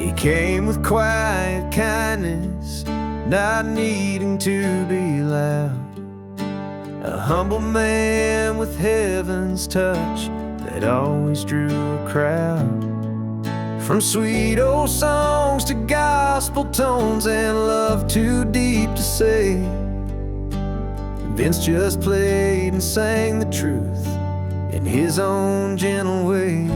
He came with quiet kindness, not needing to be loud. A humble man with heaven's touch that always drew a crowd. From sweet old songs to gospel tones and love too deep to say, Vince just played and sang the truth in his own gentle way.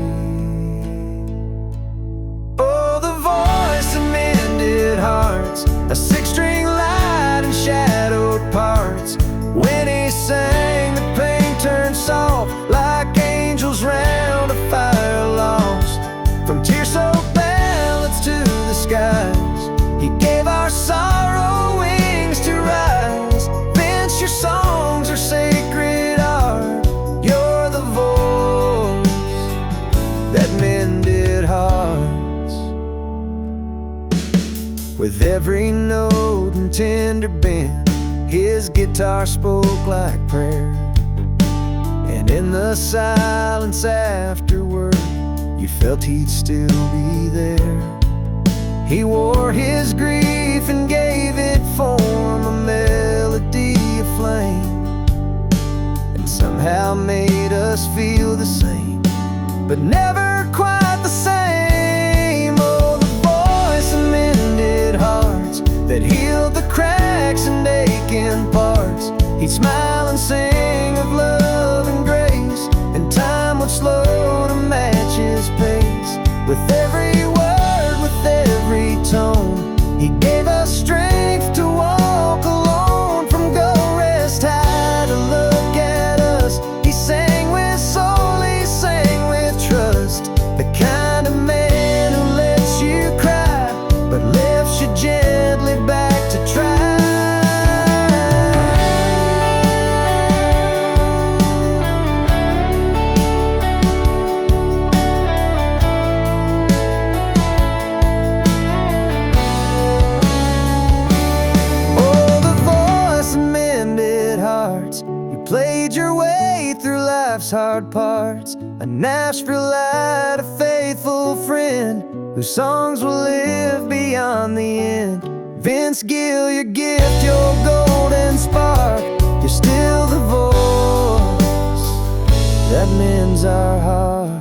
Oh, the voice of mended hearts, a six-string light in shadowed parts. When he sang, the pain turned soft like angels round a fire lost. From tear-soaked ballads to the skies, he gave our sorrow wings to rise. Vince, your songs are sacred art. You're the voice that mended hearts. With every note and tender bend, his guitar spoke like prayer. And in the silence afterward, you felt he'd still be there. He wore his grief and gave it form, a melody aflame, and somehow made us feel the same, but never quite the same. Oh, the voice of mended hearts that healed the cracks and aching parts. He'd smile and sing of love and grace, and time would slow to match his pace. With every word, with every tone, he gave us strength to walk alone. From go rest high to look at us, he sang with soul, he sang with trust. The kind of man who lets you cry, but lifts you gently back to try. Played your way through life's hard parts, a Nashville light, a faithful friend whose songs will live beyond the end. Vince Gill, your gift, your golden spark, you're still the voice that mends our hearts.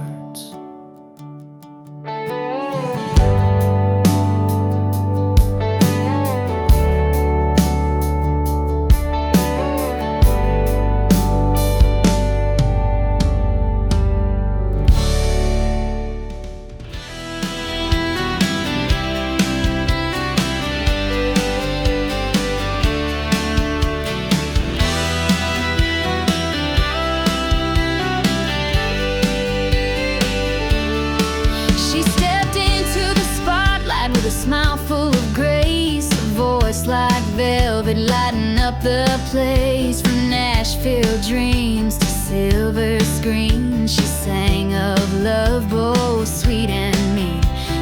With a smile full of grace, a voice like velvet lighting up the place. From Nashville dreams to silver screens, she sang of love both sweet and mean.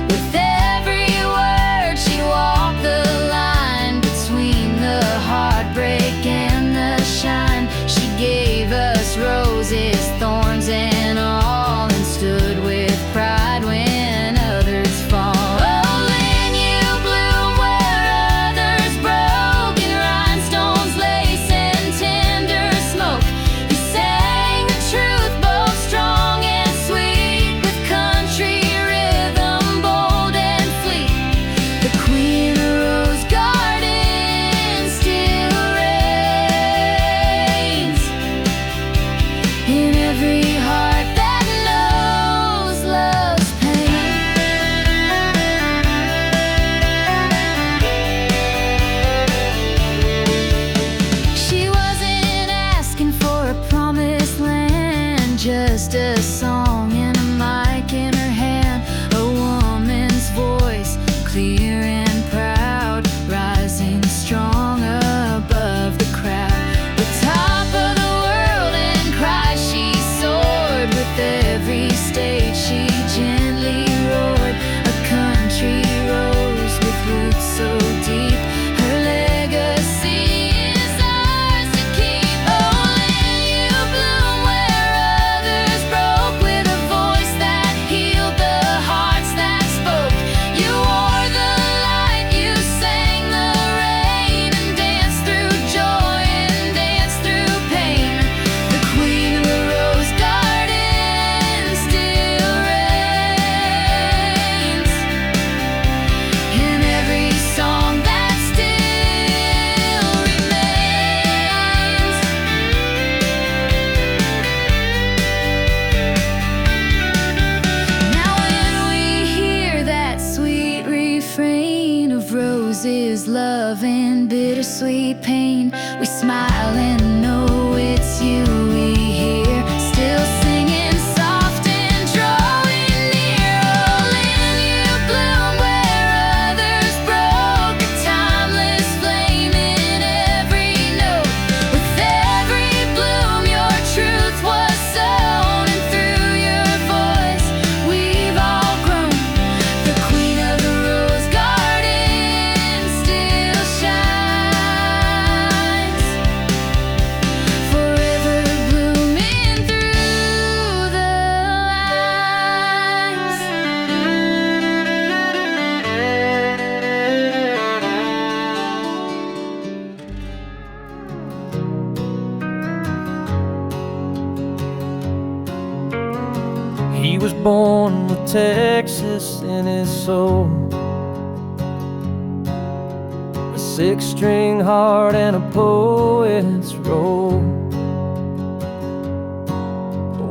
With every word she walked the line between the heartbreak and the shine. She gave us roses, thorns and all, and stood with pride when others fall. Just a song and a mic in her hand, a woman's voice, clear and proud, rising strong above the crowd. The top of the world and cry she soared. With every stage she gently roared. A country rose with roots so deep, her legacy is ours to keep. Oh, Lynn, you bloom where others broke, with a voice that healed the hearts that spoke. You is love and bittersweet pain. We smile and know it's you we hear, still singing soft and drawing near. Oh, Lynn, you bloom where others broke, a timeless flame in every note. With every bloom your truth was sown, and through your voice we've all grown. The queen of the rose garden still shines, forever blooming through the lines. He was born with Texas in his soul, a six-string heart and a poet's role,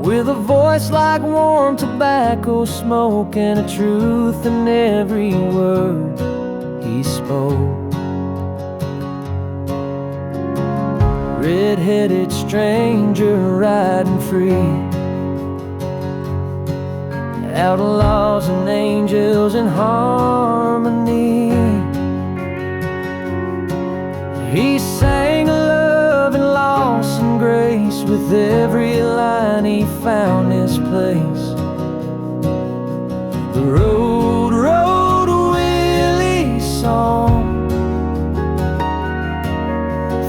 with a voice like warm tobacco smoke and a truth in every word he spoke. Red-headed stranger riding free, outlaws and angels in harmony. He sang love and loss and grace, with every line he found his place. The road, road, Willie song,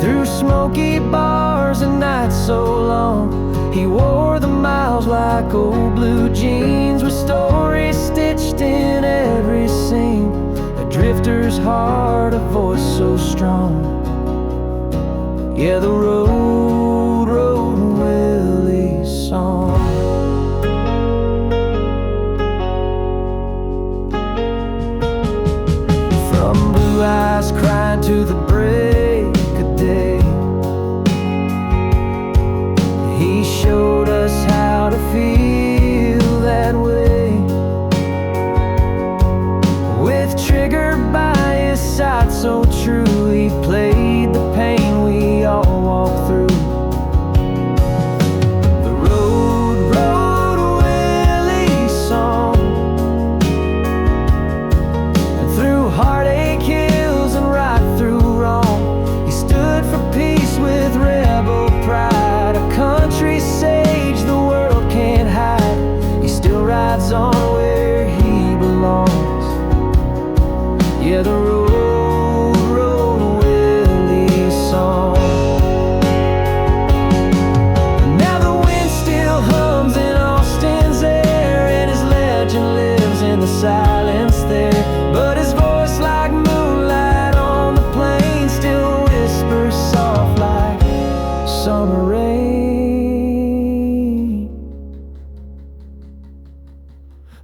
through smoky bars and nights so long. He wore the miles like old blue jeans, with stories stitched in every seam. A drifter's heart, a voice so strong. Yeah, the road, road, Willie song. From blue eyes crying to the break of day, he showed us how to feel that way. With triggered by his side so true, he played the pain we all walk through. The road, road, Willie song, and through heartache hills and right through wrong, he stood for peace with rebel pride. A country sage the world can't hide. He still rides on where he belongs. Yeah, the road, road, Willie song. Now the wind still hums in Austin's air, and his legend lives in the silence there. But his voice, like moonlight on the plain, still whispers soft like summer rain.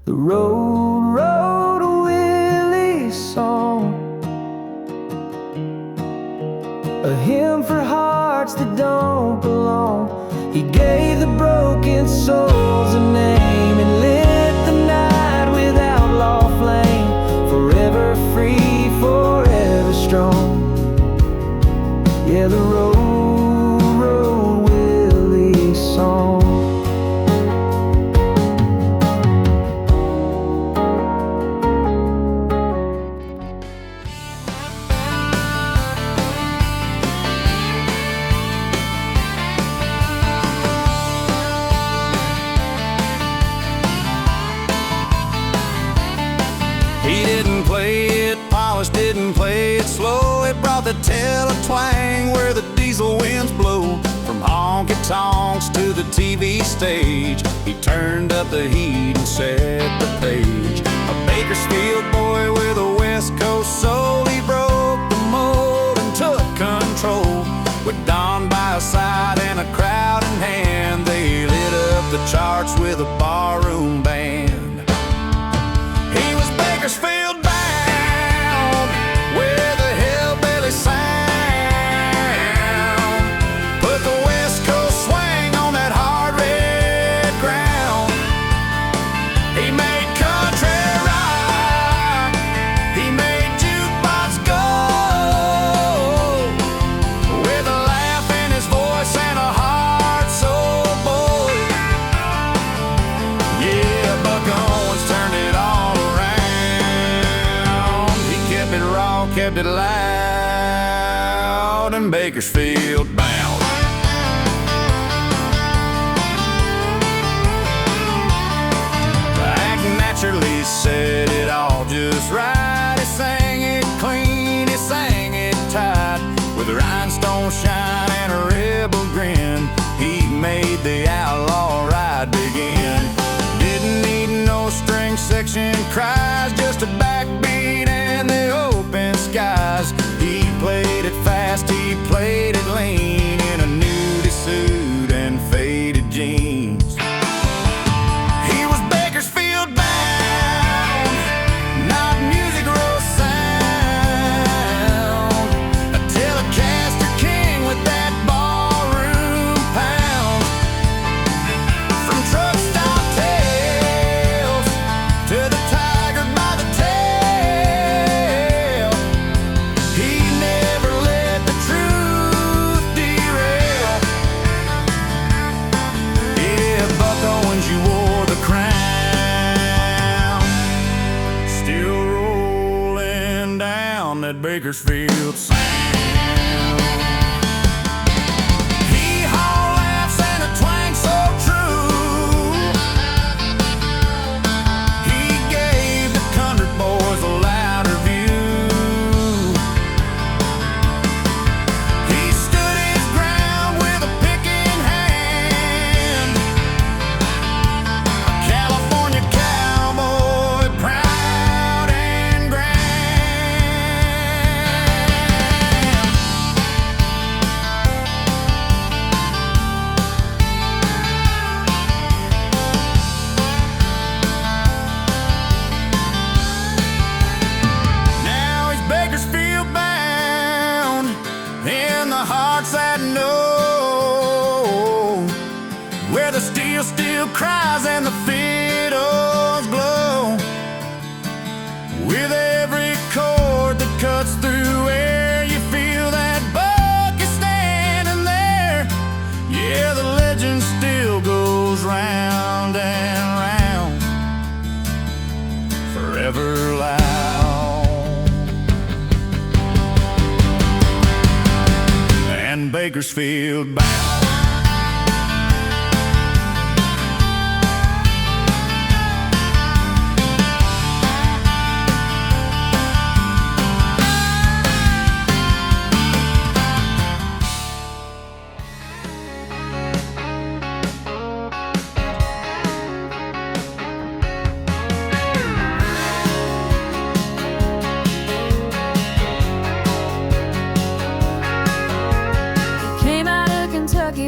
The road, road, Willie song, a hymn for hearts that don't belong. He gave the broken souls a name and lit the night with outlaw flame. Forever free, forever strong. Yeah, the road, road, Willie song. He didn't play it polished, didn't play it slow. It brought the tele twang where the diesel winds blow. From honky tonks to the TV stage, he turned up the heat and set the page. A Bakersfield boy with a West Coast soul, he broke the mold and took control. With Don by his side and a crowd in hand, they lit up the charts with a barroom band. He was Bakersfield bound with a hillbilly sound. Put the West Coast swing on that hard red ground. He made country rock, he made jukebox gold. kept it loud and Bakersfield bound. Act naturally said it all just right. He sang it clean, he sang it tight, with a rhinestone shine and a rebel grin. He made the outlaw ride begin. Didn't need no string section cries, just a backbeat and the open skies. He played it fast, he played it lean, in a nudie suit and faded jeans. He was Bakersfield bound, not music row sound, a Telecaster king with that ballroom pound. From truck stop tales to the tiger by the tail, he never let the truth derail. Yeah, Buck Owens, you wore the crown, still rolling down that Bakersfield sound. Hee-haw laughs and a twang so true. He gave the country boys a louder view. He stood his ground with a pick in hand, a California cowboy, proud and grand. Now he's Bakersfield bound, in the hearts that know, where the steel still cries and the fiddles glow, with every chord that cuts through air. You feel that Buck is standing there. Yeah, the legend still goes round and round, forever loud. And Bakersfield bound. Came out of Kentucky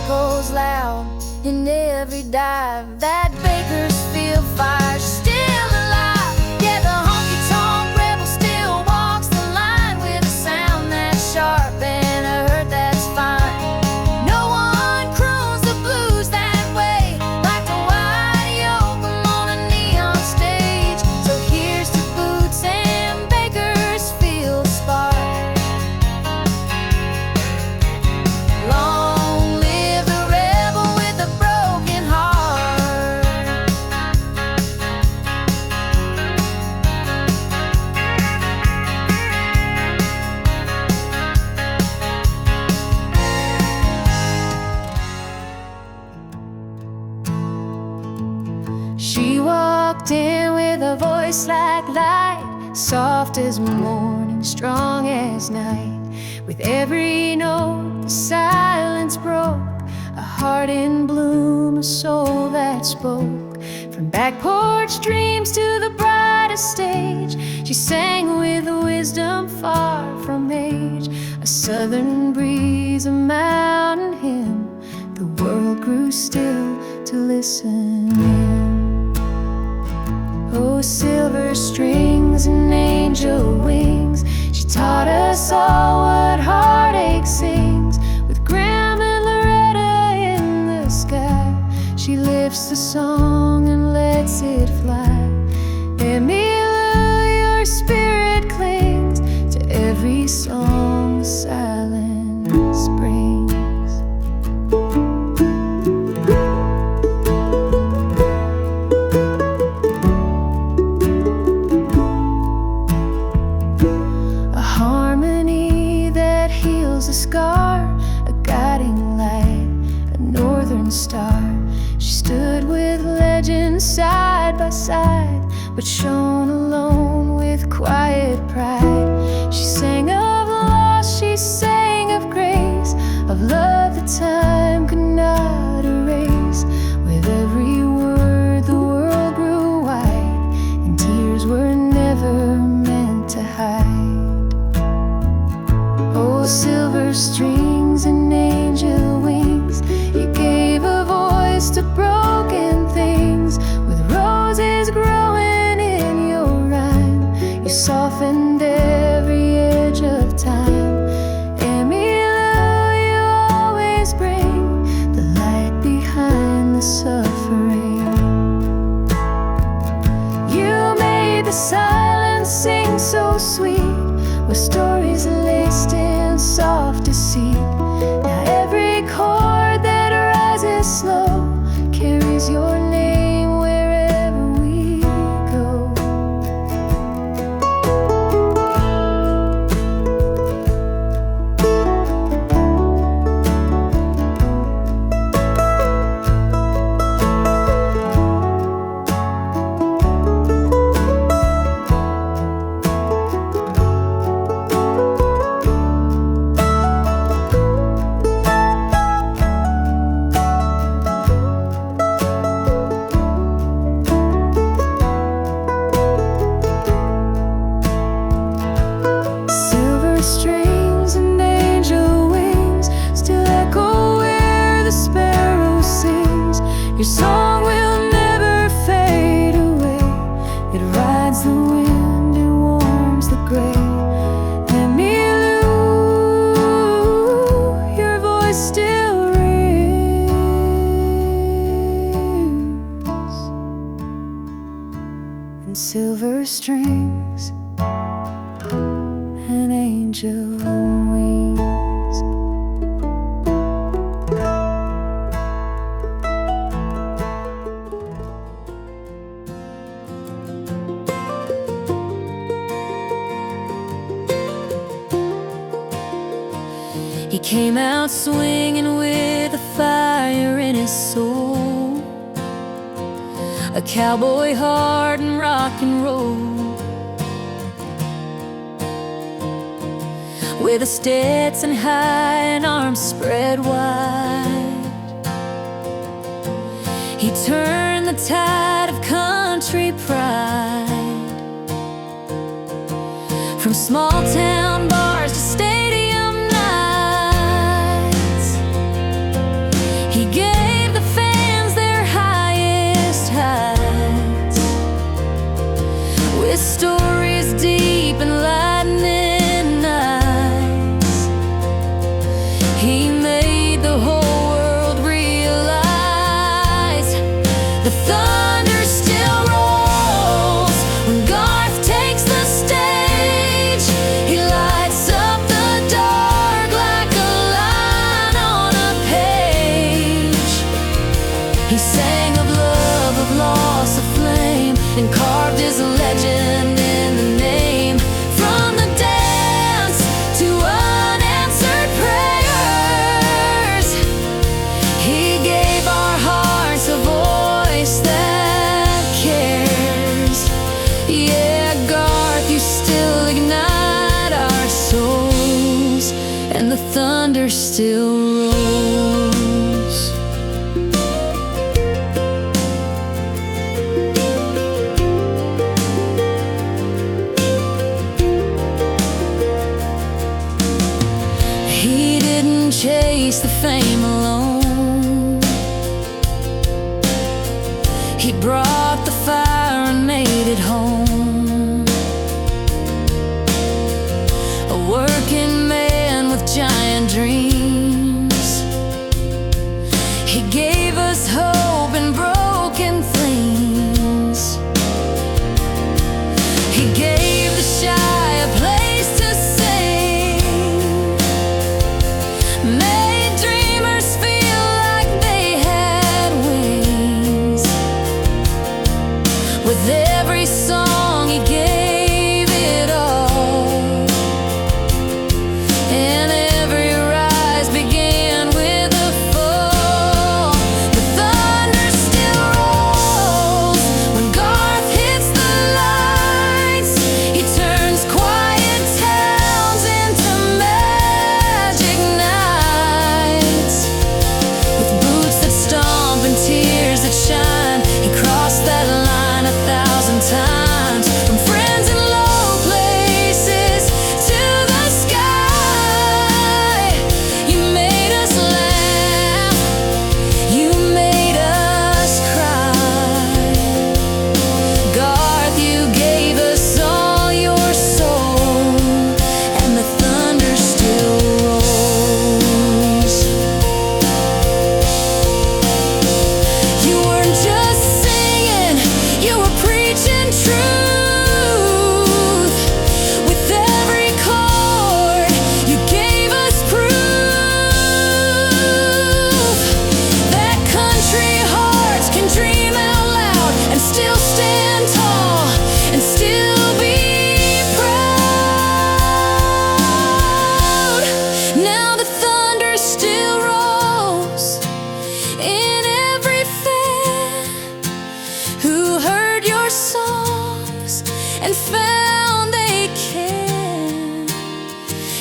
echoes loud in every dive. That Bakersfield fire's still alive. Yeah, the honky-tonk rebel still walks the line with a sound that's sharp and a hurt that's fine. No one croons the blues that way like the white YOAKAM on a neon stage. So here's to Boots and Bakersfield Spark. Long live the rebel with a broken heart. She walked in with a voice like light, soft as morning, strong as night. With every note, the silence broke, a heart in bloom, a soul that spoke. From back porch dreams to the brightest stage, she sang with wisdom far from age. A southern breeze, a mountain hymn, the world grew still to listen in. Oh, silver strings and angel wings, she taught us all what heartache sings. With Graham and Loretta in the sky, she lifts the song and lets it fly. EMMYLOU, your spirit clings to every song the silence brings. A scar, a guiding light, a northern star. She stood with legends side by side, but shone alone with quiet pride. She sang of loss, she sang of grace, of love that time could not erase. With every word the world grew wide, and tears were never meant to hide. Oh, silver strings and angel wings, you gave a voice to broken things. With roses growing in your rhyme, you softened every edge of time. EMMYLOU, you always bring the light behind the suffering. You made the silence sing so sweet, with stories laced in soft deceit. Now every chord that rises slow carries your name wherever we go. Your song will never fade away. It rides the wind, it warms the gray. EMMYLOU, your voice still rings. And silver strings and angel wings. He came out swinging with a fire in his soul, a cowboy heart and rock and roll. With a Stetson high and arms spread wide, he turned the tide of country pride. From small town bars to stadium nights, His story's deep and lightning eyes. He made the whole world realize the thunder still rolls when Garth takes the stage. He lights up the dark like a line on a page. He sang of love, of loss, of flame, and carved his legend in the name. From the dance to unanswered prayers, he gave our hearts a voice that cares. Yeah, Garth, you still ignite our souls, and the thunder still rolls. He didn't chase the fame alone. He brought the fire and made it home. A working man with giant dreams. He gave us hope in broken things. He gave the shy a place to sing, made dreamers feel like they had wings. With every song he gave it all, and every rise began with a fall. The thunder still rolls when Garth hits the lights. He turns quiet towns into magic nights. With boots that stomp and tears that shine, he crossed that line 1,000 times. From friends in low places to the sky, you made us laugh, you made us cry. Garth, you gave us all your soul, and the thunder still rolls. You weren't just singing, you were preaching truth. With every chord, you gave us proof that country hearts can dream out loud and still stand tall and still be proud. Now the thunder still rolls in every fan who heard your songs and found they can.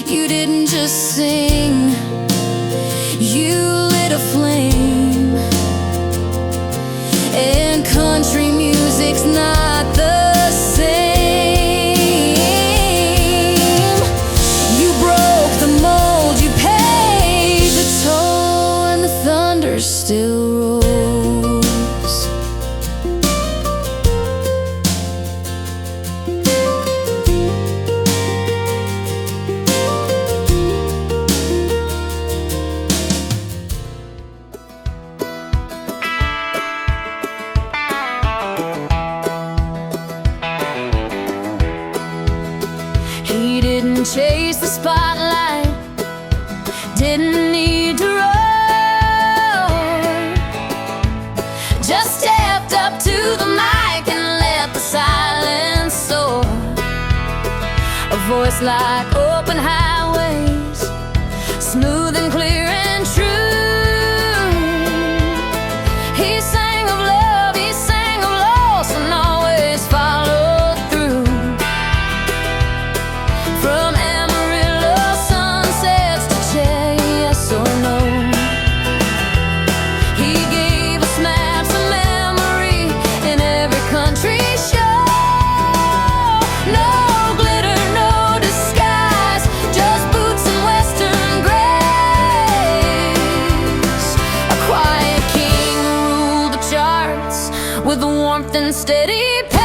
You didn't just sing, you lit a flame. And country music's not the same. You broke the mold, you paid the toll, and the thunder still rolls. He didn't chase the spotlight, didn't need to roar. Just stepped up to the mic and let the silence soar. A voice like open highways, smooth and clear and true. He sang of love, he sang of loss, and always followed through. From Amarillo sunsets to Che, yes or no, he gave us maps of memory in every country show. No glitter, no disguise, just boots and western grace. A quiet king ruled the charts with warmth and steady pace.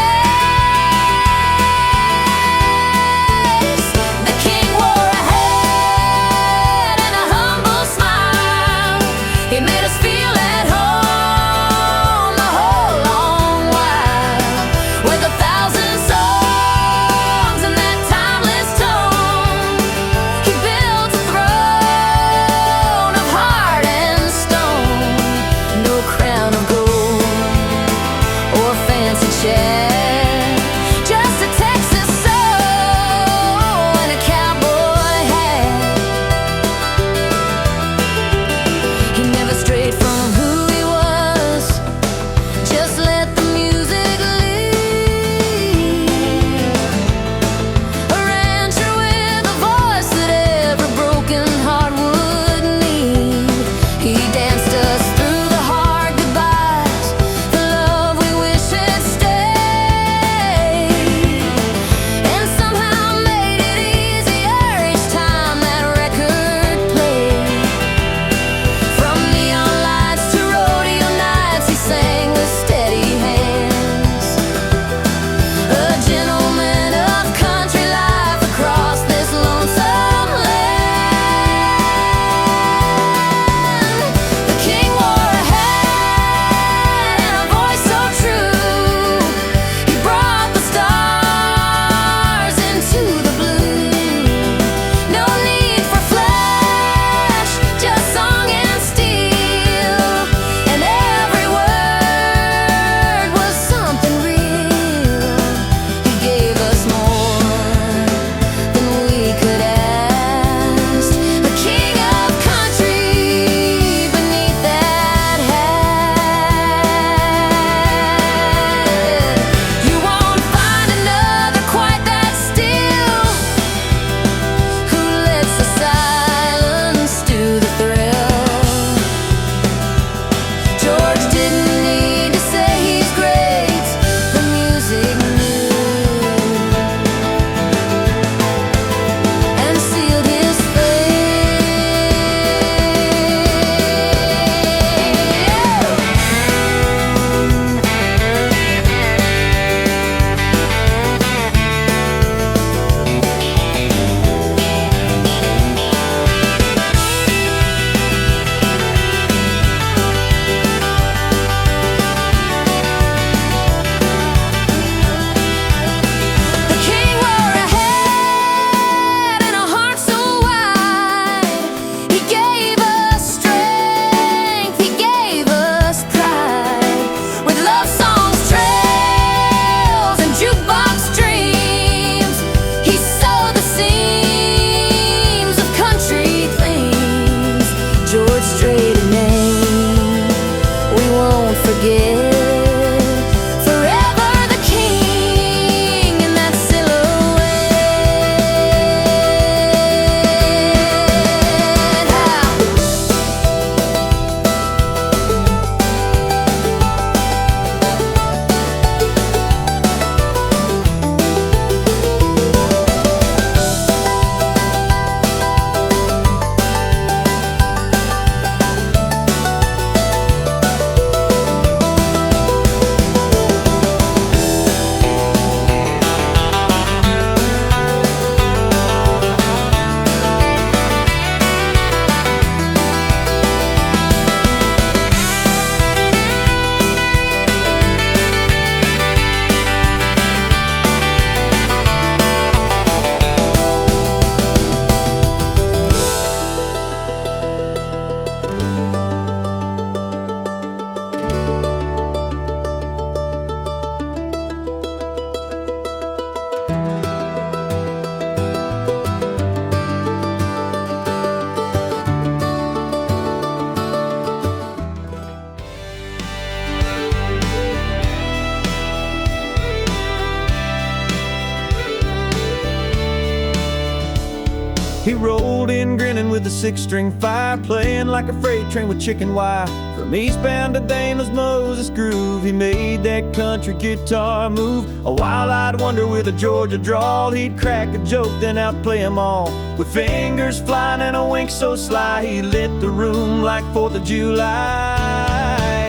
He rolled in grinning with a 6-string fire, playing like a freight train with chicken wire. From eastbound to Damon's Moses Groove, he made that country guitar move. A wild-eyed wonder with a Georgia drawl. He'd crack a joke, then outplay 'em all. With fingers flying and a wink so sly, he lit the room like 4th of July.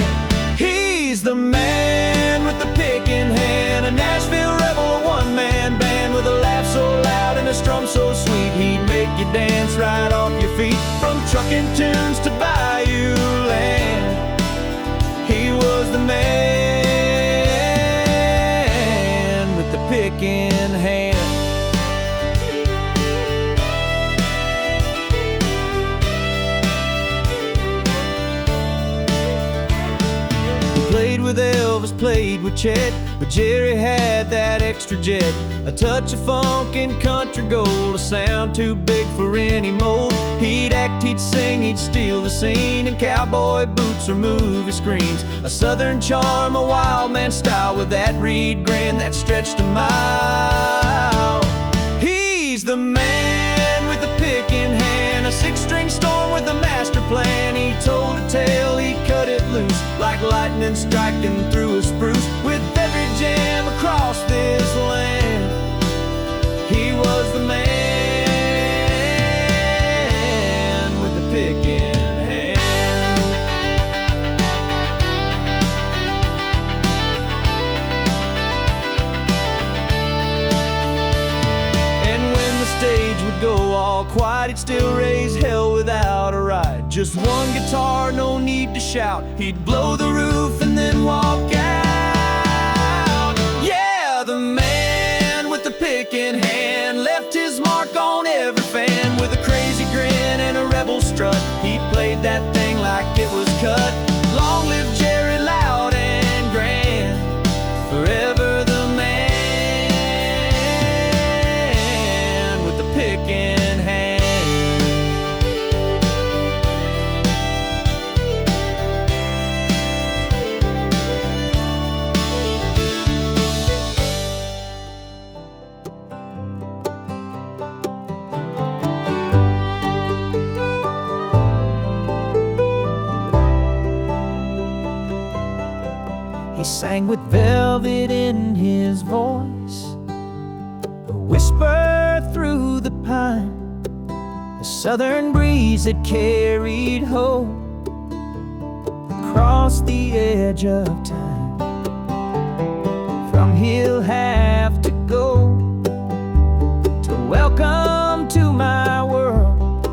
He's the man with the pick in hand, a Nashville rebel, a one-man band with a laugh so loud and a strum so sweet, he'd make you dance right off your feet. From trucking tunes to bayou land, he was the man with the pick in hand. Played with Elvis, played with Chet, but Jerry had that extra jet. A touch of funk and country gold, a sound too big for any mold. He'd act, he'd sing, he'd steal the scene in cowboy boots or movie screens. A southern charm, a wild man style with that reed grin that stretched a mile. He's the man with the pick in hand, a 6-string storm with a master plan. He told a tale, he cut it loose like lightning striking through a spruce. With every jam across this land, he was the man with the pick in hand. And when the stage would go all quiet, he'd still raise hell without a ride. Just one guitar, no need to shout. He'd blow the roof and then walk out. Yeah, the man with the pick in hand left his mark on every fan. With a crazy grin and a rebel strut, he played that thing like it was cut. Long live Jerry, loud and grand, forever the man with the pick in hand. He sang with velvet in his voice, a whisper through the pine, a southern breeze that carried hope across the edge of time. From he'll have to go to welcome to my world,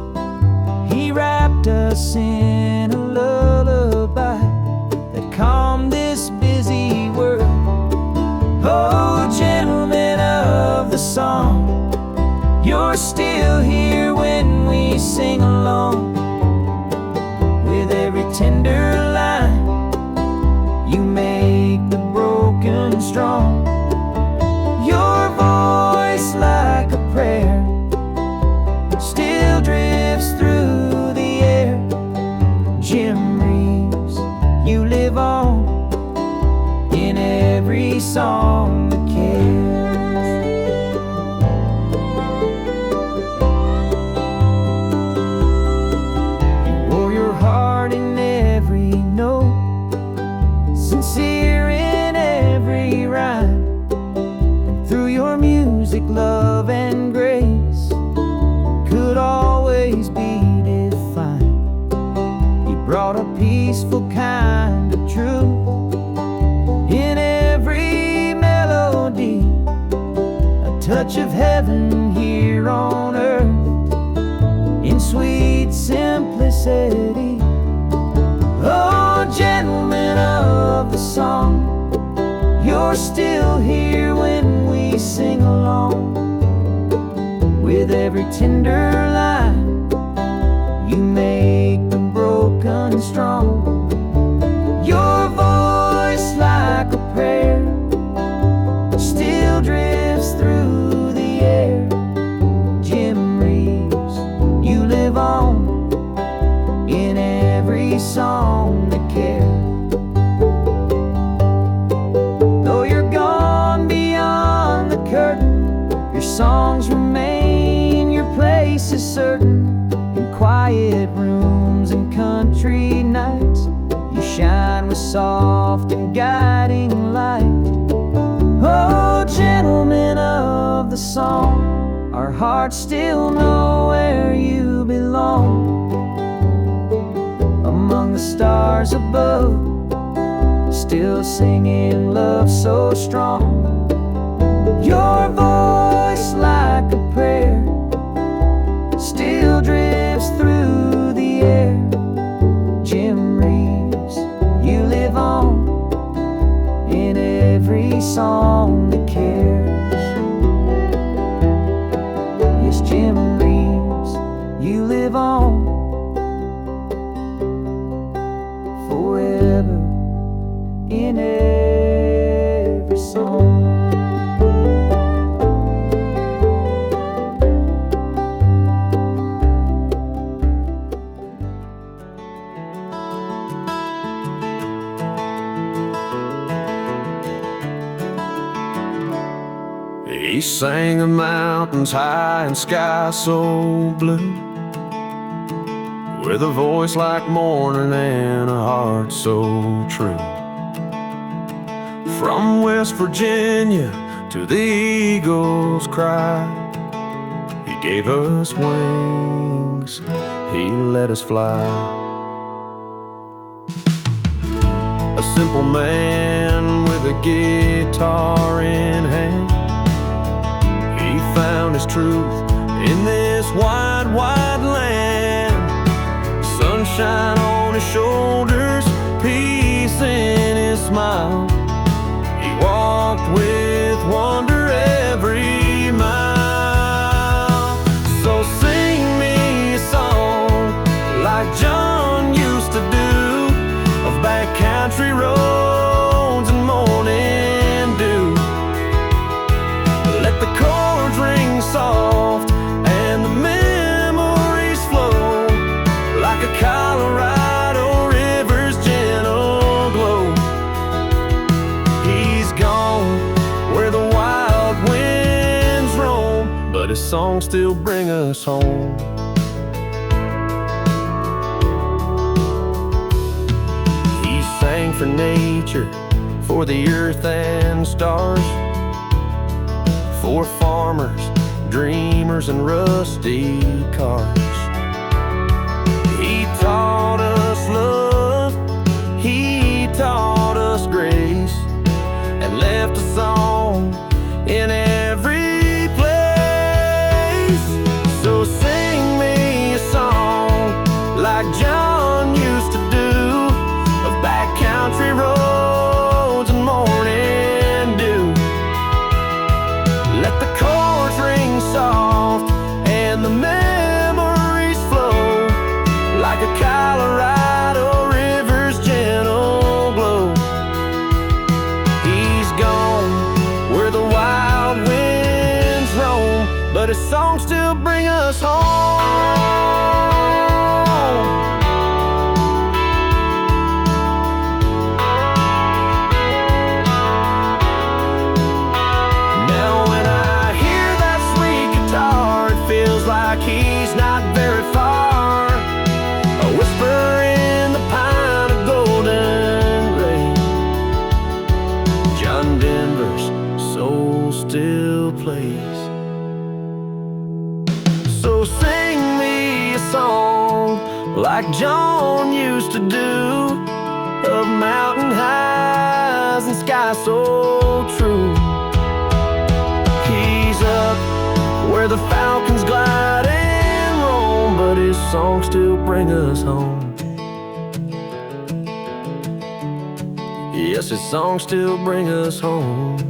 he wrapped us in a lullaby that calmed this busy world. Oh, gentlemen of the song, you're still here when we sing along. With every tender line, you make the broken strong. Your voice like a prayer still drifts through the air. Jim Reeves, you live on in every song that cares. You wore your heart in every note, sincere in every rhyme. And through your music, love and grace could always be defined. He brought a peaceful kind of truth in every melody, a touch of heaven here on earth in sweet simplicity. Oh, gentlemen of the song, you're still here when we sing along. With every tender line, you make the broken strong. Your voice like a prayer still drifts through the air. Jim Reeves, you live on in every song that cares. Though you're gone beyond the curtain, your songs remain, your place is certain. In quiet rooms and country nights, you shine with soft and guiding light. Oh, gentlemen of the song, our hearts still know where you belong. Among the stars above, still singing love so strong. Your voice like a prayer still drifts through the air. Jim Reeves, you live on in every song that cares. Yes, Jim Reeves, you live on forever in every song. He sang of mountains high and sky so blue, with a voice like morning and a heart so true. From West Virginia to the eagle's cry, he gave us wings, he let us fly. A simple man with a guitar in hand, he found his truth in this wide, wide land. Sunshine on his shoulders, peace in his smile. He walked with wonder every mile. So sing me a song like John used to do, of backcountry roads and morning dew. Let the chords ring soft and the memories flow like a Colorado river's gentle glow. He's gone where the wild winds roam, but his songs still bring us home. He sang for nature, for the earth and stars, for farmers, dreamers, and rusty cars. He taught us love, he taught us grace, and left a song in every place. So sing me a song like John used to do, of backcountry roads and morning dew. Let the chords ring soft and the memories flow like a Colorado river's gentle glow. He's gone where the wild winds roam, but his songs still bring us home. Now when I hear that sweet guitar, it feels like he's not very far. A whisper in the pine, a golden rain. John Denver's soul still plays. So sing me a song like John used to do, of mountain highs and sky so true. He's up where the falcons glide and roam, but his songs still bring us home. Yes, his songs still bring us home.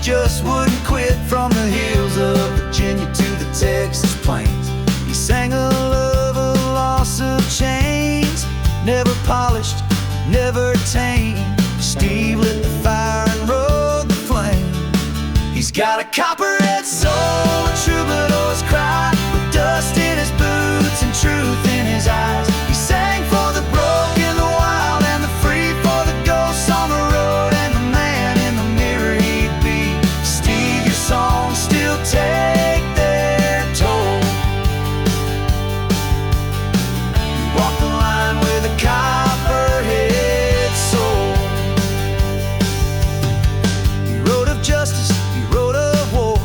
Just wouldn't quit from the hills of Virginia. He's got a copperhead soul, a troubadour's cry, with dust in his boots and truth in his eyes. He sang for the broken, the wild, and the free, for the ghosts on the road, and the man in the mirror he'd be. Steve, your songs still take their toll. You walk the line with a copperhead soul. He wrote of justice, he wrote of war,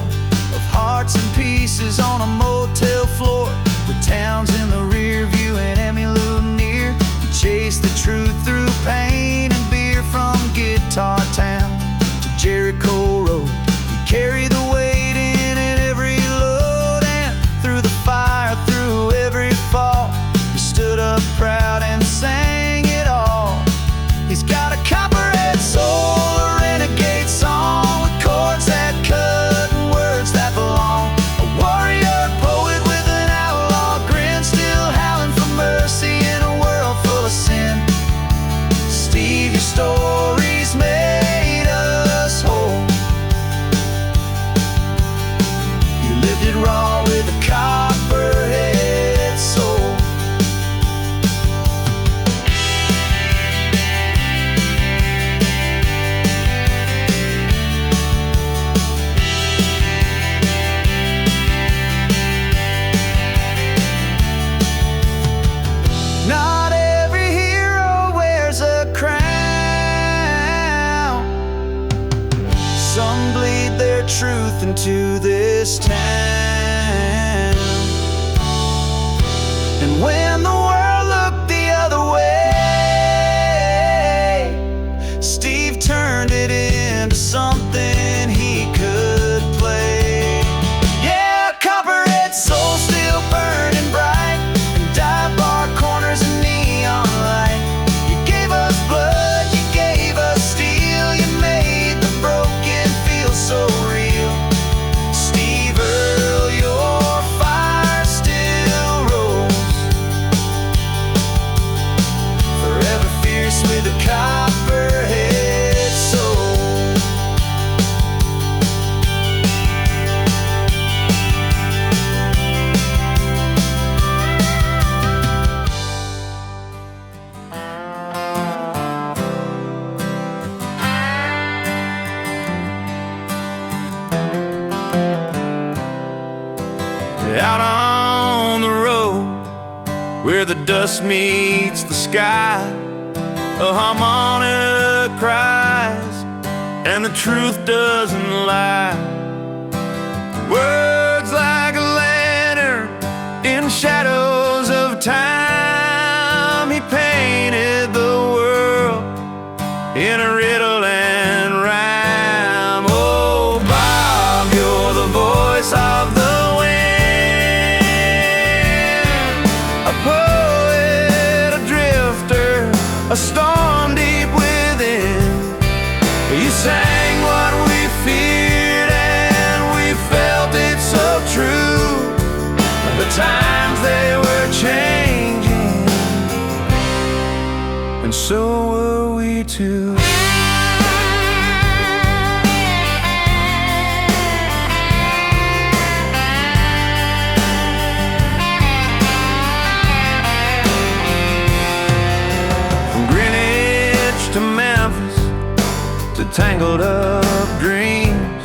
of hearts and pieces on a motel floor, with towns in the rear view and EMMYLOU near. He chased the truth through pain and beer, from Guitar Town to Jericho Road. He carried the weight in every load, and through the fire, through every fall, he stood up proud and sang it all. He's got a copperhead soul, a renegade song, with chords that cut and words that belong. A warrior poet with an outlaw grin, still howling for mercy in a world full of sin. Steve, your stories made us whole. You lived it raw with a copperhead soul. Not every hero wears a crown. Some bleed their truth into this town. And when the world looked the other way, Steve turned it into something he could play. Yeah, copperhead soul still burning bright, and dive bar corners and neon light. You gave us blood, you gave us steel, you made the broken feel so real. Steve Earle, your fire still rolls, forever fierce with a copperhead soul. Out on the road, where the dust meets the sky, a harmonica cries, and the truth doesn't lie. Words like a lantern in shadows of time. He painted the world in a riddle and rhyme. Oh, Bob, you're the voice of the a storm deep within. You sang what we feared, and we felt it so true. The times they were changing, and so were we too. To Memphis, to tangled up dreams,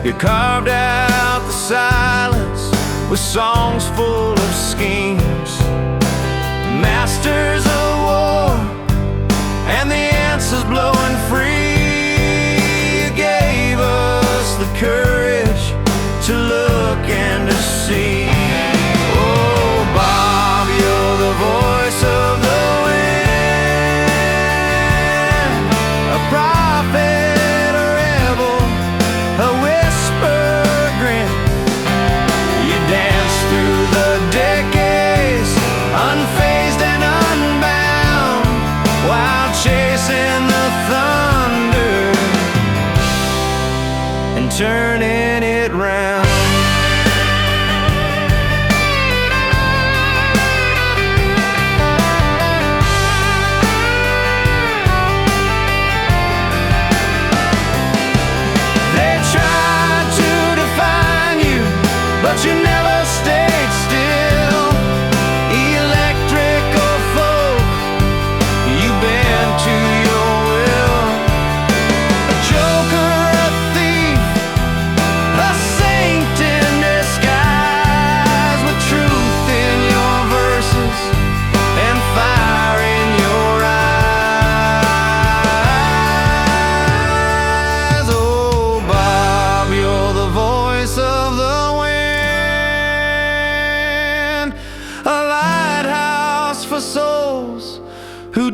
you carved out the silence with songs full of schemes. Masters of war, and the answers blowing free. You gave us the courage to look and to see. Oh, Bob, you're the voice of the prophet, a rebel, a whisper, a grin. You danced through the decades, unfazed and unbound, while chasing the thunder and turning it round. They tried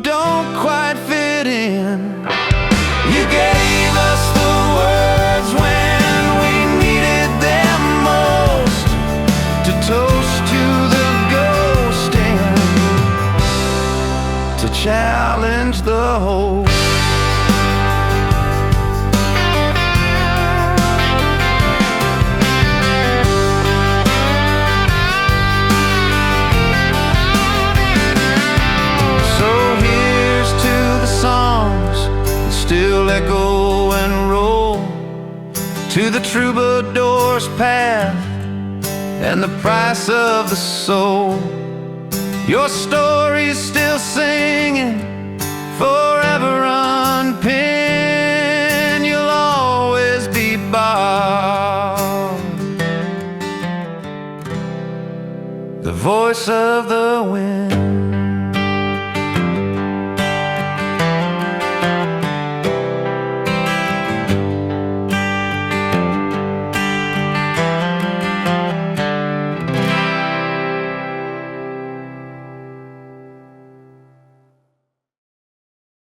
don't quite fit in. You gave us the words when we needed them most, to toast to the ghost and to challenge the hope. Still echo and roll to the troubadour's path and the price of the soul. Your story's still singing, forever unpinned. You'll always be Bob, the voice of the wind.